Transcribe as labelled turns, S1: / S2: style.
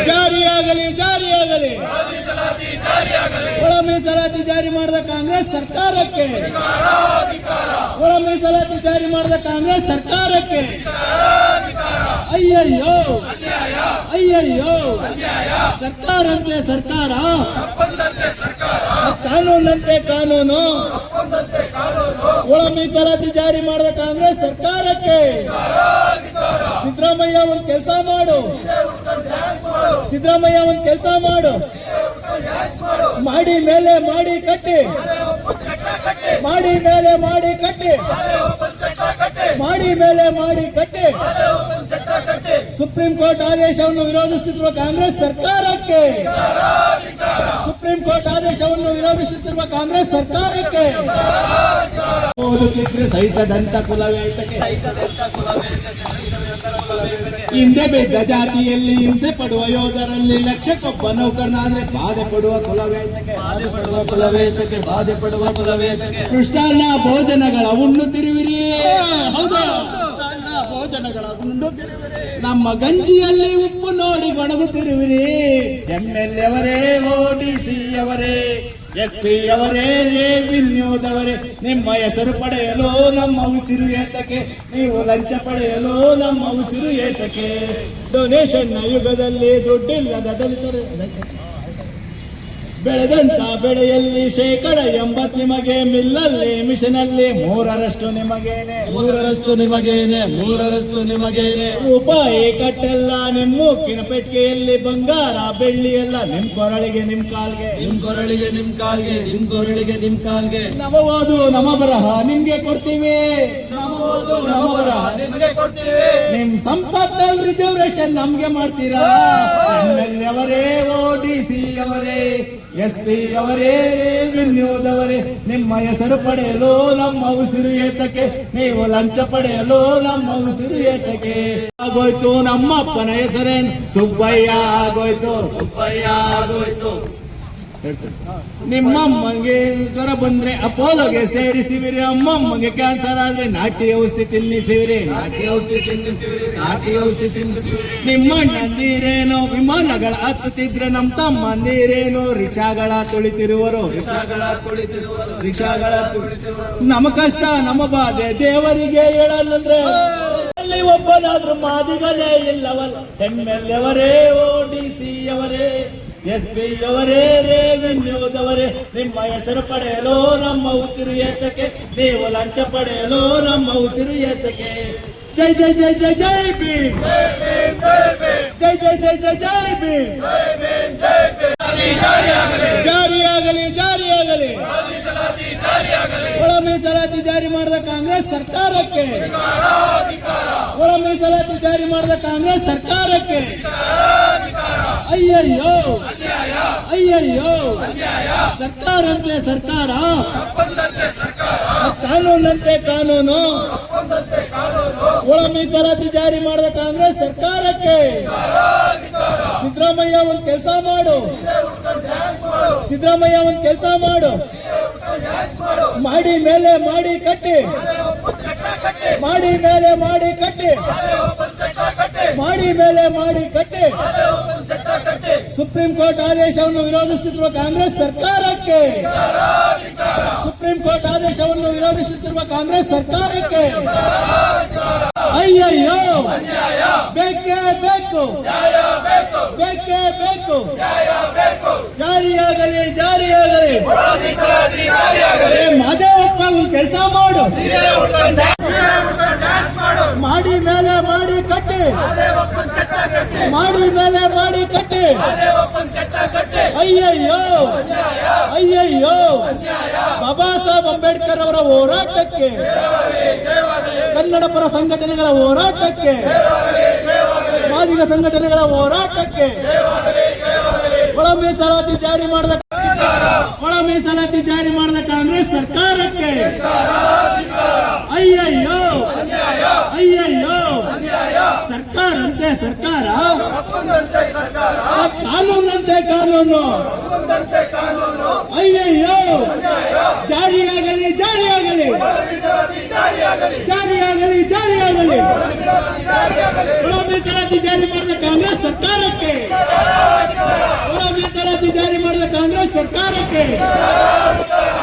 S1: ಜಾರಿಯಾಗಲಿ ಜಾರಿಯಾಗಲಿ. ಒಳ ಮೀಸಲಾತಿ ಜಾರಿ ಮಾಡಿದ ಕಾಂಗ್ರೆಸ್ ಸರ್ಕಾರಕ್ಕೆ, ಒಳ ಮೀಸಲಾತಿ ಜಾರಿ ಮಾಡಿದ ಕಾಂಗ್ರೆಸ್ ಸರ್ಕಾರಕ್ಕೆ ಅಯ್ಯಯ್ಯೋ ಅಯ್ಯಯ್ಯೋ. ಸರ್ಕಾರಂತೆ ಸರ್ಕಾರ, ಕಾನೂನಂತೆ ಕಾನೂನು. ಒಳ ಮೀಸಲಾತಿ ಜಾರಿ ಮಾಡಿದ ಕಾಂಗ್ರೆಸ್ ಸರ್ಕಾರಕ್ಕೆ ಸಿದ್ದರಾಮಯ್ಯ ಒಂದು ಕೆಲಸ ಮಾಡು, ಸಿದ್ದರಾಮಯ್ಯ ಒಂದು ಕೆಲಸ ಮಾಡು. ಮಾಡಿ ಮೇಲೆ ಮಾಡಿ ಕಟ್ಟಿ, ಮಾಡಿ ಮೇಲೆ ಮಾಡಿ ಕಟ್ಟಿ, ಮಾಡಿ ಮೇಲೆ ಮಾಡಿ ಕಟ್ಟಿ. ಸುಪ್ರೀಂ ಕೋರ್ಟ್ ಆದೇಶವನ್ನು ವಿರೋಧಿಸುತ್ತಿರುವ ಕಾಂಗ್ರೆಸ್ ಸರ್ಕಾರಕ್ಕೆ, ಸುಪ್ರೀಂ ಕೋರ್ಟ್ ಆದೇಶವನ್ನು ವಿರೋಧಿಸುತ್ತಿರುವ ಕಾಂಗ್ರೆಸ್ ಸರ್ಕಾರಕ್ಕೆ ಓದುತ್ತಿದ್ರೆ ಸಹಿಸದಂತ ಕುಲವೇತಕ್ಕೆ, ಹಿಂದೆ ಬಿದ್ದ ಜಾತಿಯಲ್ಲಿ ಹಿಂಸೆ ಪಡುವ ಯೋಧರಲ್ಲಿ ಲಕ್ಷಕ್ಕೊಬ್ಬ ನೌಕರನಾದ್ರೆ ಬಾಧೆ ಪಡುವ ಕುಲವೇತಕ್ಕೆ, ಬಾಧೆ ಪಡುವ ಕುಲವೇತಕ್ಕೆ, ಬಾಧೆ ಪಡುವ ಕುಲವೇತಕ್ಕೆ. ಮೃಷ್ಟಾನ್ನ ಭೋಜನಗಳ ಉಣ್ಣುತ್ತಿರುವಿರಿ, ಹೌದಾ? ಭೋಜನಗಳ ಉಣ್ಣುತ್ತಿರುವಿರಿ. ನಮ್ಮ ಗಂಜಿಯಲ್ಲಿ ಉಪ್ಪು ನೋಡಿ ಒಣಗುತ್ತಿರುವಿರಿ. MLA ಅವರೇ, ODC ಅವರೇ, SP ಅವರೇ, ರೆವಿನ್ಯೂದವರೇ, ನಿಮ್ಮ ಹೆಸರು ಪಡೆಯಲು ನಮ್ಮ ಉಸಿರು ಏತಕ್ಕೆ, ನೀವು ಲಂಚ ಪಡೆಯಲು ನಮ್ಮ ಉಸಿರು ಏತಕ್ಕೆ. ಡೊನೇಷನ್ ಯುಗದಲ್ಲಿ ದುಡ್ಡಿಲ್ಲದ ದಲಿತರು ಬೆಳೆದಂತ ಬೆಳೆಯಲ್ಲಿ 80% ನಿಮಗೆ, ಮಿಲ್ಲಲ್ಲಿ ಮಿಷನಲ್ಲಿ 3% ನಿಮಗೇನೆ, 3% ನಿಮಗೇನೆ, 3% ನಿಮಗೇನೆ. ರೂಪಾಯಿ ಕಟ್ಟೆಲ್ಲ ನಿಮ್ಮ ಮೂಕಿನ ಪೆಟ್ಟಿಗೆಯಲ್ಲಿ, ಬಂಗಾರ ಬೆಳ್ಳಿ ಎಲ್ಲ ನಿಮ್ ಕೊರಳಿಗೆ ನಿಮ್ ಕಾಲ್ಗೆ, ನಿಮ್ ಕೊರಳಿಗೆ ನಿಮ್ ಕಾಲ್ಗೆ, ನಿಮ್ ಕೊರಳಿಗೆ ನಿಮ್ ಕಾಲ್ಗೆ. ನಮ್ಮ ಓದು ನಮ್ಮ ಬರಹ ನಿಮ್ಗೆ ಕೊಡ್ತೀವಿ, ನಮ್ಮ ಓದು ನಮ್ಮ ಬರಹ ನಿಮ್ಗೆ ಕೊಡ್ತೀವಿ. ನಿಮ್ ಸಂಪತ್ತಲ್ಲಿ ರಿಸರ್ವೇಶನ್ ನಮ್ಗೆ ಮಾಡ್ತೀರಾ. MLA ಅವರೇ, ODC ಅವರೇ, SP ಅವರೇ, ರೆವಿನ್ಯೂದವರೇ, ನಿಮ್ಮ ಹೆಸರು ಪಡೆಯಲು ನಮ್ಮ ಉಸಿರು ಏತಕ್ಕೆ, ನೀವು ಲಂಚ ಪಡೆಯಲು ನಮ್ಮ ಉಸಿರು ಏತಕ್ಕೆ. ಆಗೋಯ್ತು ನಮ್ಮಪ್ಪನ ಹೆಸರೇನು ಸುಬ್ಬಯ್ಯ, ಆಗೋಯ್ತು ಸುಬ್ಬಯ್ಯ ಆಗೋಯ್ತು. ನಿಮ್ಮಮ್ಮಂಗೆ ಜ್ವರ ಬಂದ್ರೆ ಅಪೋಲೋಗೆ ಸೇರಿಸಿವಿರಿ, ಅಮ್ಮಮ್ಮಗೆ ಕ್ಯಾನ್ಸರ್ ಆದ್ರೆ ನಾಟಿ ಔಷಧಿ ತಿನ್ನಿಸಿವಿರಿ, ನಾಟಿ ಔಷಧಿ ತಿನ್ನಿಸಿವಿರಿ, ನಾಟಿ ಔಷಧಿ ತಿನ್ನಿಸಿವಿರಿ. ನಿಮ್ಮಣ್ಣಂದಿರೇನೋ ವಿಮಾನಗಳ ಹತ್ತುತ್ತಿದ್ರೆ, ನಮ್ಮ ತಮ್ಮಂದಿರೇನೋ ರಿಕ್ಷಾಗಳ ತುಳಿತಿರುವರು, ರಿಕ್ಷಾಗಳ ತುಳಿತಿರುವರು, ರಿಕ್ಷಾಗಳ ತುಳಿತಿರುವರು. ನಮ್ಮ ಕಷ್ಟ ನಮ್ಮ ಬಾಧೆ ದೇವರಿಗೆ ಹೇಳಲ್ಲಂದ್ರೆ ಅಲ್ಲಿ ಒಬ್ಬನಾದ್ರೂ ಮಾದಿಗನೇ ಇಲ್ಲವಲ್ಲ. MLA ಅವರೇ, ODC ಅವರೇ, SP ಅವರೇ, ರೆವಿನ್ಯೂದವರೇ, ನಿಮ್ಮ ಹೆಸರು ಪಡೆಯಲು ನಮ್ಮ ಉಸಿರು ಏತಕ್ಕೆ, ನೀವು ಲಂಚ ಪಡೆಯಲು ನಮ್ಮ ಉಸಿರು ಏತಕ್ಕೆ. ಜೈ ಜೈ ಜೈ ಜೈ ಜೈ ಭೀಮ್, ಜೈ ಜೈ ಜೈ ಜೈ ಜೈ ಭೀಮ್. ಜಾರಿಯಾಗಲಿ ಜಾರಿಯಾಗಲಿ. ಒಳ ಮೀಸಲಾತಿ ಜಾರಿ ಮಾಡಿದ ಕಾಂಗ್ರೆಸ್ ಸರ್ಕಾರಕ್ಕೆ, ಒಳ ಮೀಸಲಾತಿ ಜಾರಿ ಮಾಡಿದ ಕಾಂಗ್ರೆಸ್ ಸರ್ಕಾರಕ್ಕೆ ಅಯ್ಯಯ್ಯೋ ಅಯ್ಯಯ್ಯೋ. ಸರ್ಕಾರಂತೆ ಸರ್ಕಾರ, ಕಾನೂನಂತೆ ಕಾನೂನು. ಒಳ ಮೀಸಲಾತಿ ಜಾರಿ ಮಾಡಿದ ಕಾಂಗ್ರೆಸ್ ಸರ್ಕಾರಕ್ಕೆ ಸಿದ್ದರಾಮಯ್ಯ ಒಂದು ಕೆಲಸ ಮಾಡು, ಸಿದ್ದರಾಮಯ್ಯ ಒಂದು ಕೆಲಸ ಮಾಡು. ಮಾಡಿ ಮೇಲೆ ಮಾಡಿ ಕಟ್ಟಿ, ಮಾಡಿ ಮೇಲೆ ಮಾಡಿ ಕಟ್ಟಿ, ಮಾಡಿ ಮೇಲೆ ಮಾಡಿ ಕಟ್ಟಿ. ಸುಪ್ರೀಂ ಕೋರ್ಟ್ ಆದೇಶವನ್ನು ವಿರೋಧಿಸುತ್ತಿರುವ ಕಾಂಗ್ರೆಸ್ ಸರ್ಕಾರಕ್ಕೆ, ಸುಪ್ರೀಂ ಕೋರ್ಟ್ ಆದೇಶವನ್ನು ವಿರೋಧಿಸುತ್ತಿರುವ ಕಾಂಗ್ರೆಸ್ ಸರ್ಕಾರಕ್ಕೆ ಅಯ್ಯಯ್ಯೋ. ಬೇಕೇ ಬೇಕು, ಬೇಕೇ ಬೇಕು. ಜಾರಿಯಾಗಲಿ ಜಾರಿಯಾಗಲಿ. ಮಾದೇವಪ್ಪ ಒಂದು ಕೆಲಸ ಮಾಡು, ಮಾಡಿ ಮೇಲೆ ಮಾಡಿ ಕಟ್ಟಿ, ಮಾಡಿ ಮೇಲೆ ಮಾಡಿ ಕಟ್ಟಿ. ಅಯ್ಯಯ್ಯೋ ಅಯ್ಯಯ್ಯೋ. ಬಾಬಾ ಸಾಹೇಬ್ ಅಂಬೇಡ್ಕರ್ ಅವರ ಹೋರಾಟಕ್ಕೆ, ಕನ್ನಡ ಪರ ಸಂಘಟನೆಗಳ ಹೋರಾಟಕ್ಕೆ, ಮಾದಿಗ ಸಂಘಟನೆಗಳ ಹೋರಾಟಕ್ಕೆ, ಒಳ ಮೀಸಲಾತಿ ಜಾರಿ ಮಾಡಿದ, ಒಳ ಮೀಸಲಾತಿ ಜಾರಿ ಮಾಡಿದ ಕಾಂಗ್ರೆಸ್ ಸರ್ಕಾರಕ್ಕೆ ಅಯ್ಯಯ್ಯೋ ಅಯ್ಯಯ್ಯೋ. ಸರ್ಕಾರಂತೆ ಸರ್ಕಾರ, ಕಾನೂನಂತೆ ಕಾನೂನು. ಅಯ್ಯಯ್ಯೋ. ಜಾರಿಯಾಗಲಿ ಜಾರಿಯಾಗಲಿ, ಜಾರಿಯಾಗಲಿ ಜಾರಿಯಾಗಲಿ. ಒಳ ಮೀಸಲಾತಿ ಜಾರಿ ಮಾಡಿದ ಕಾಂಗ್ರೆಸ್ ಸರ್ಕಾರಕ್ಕೆ ಸರ್ಕಾರಕ್ಕೆ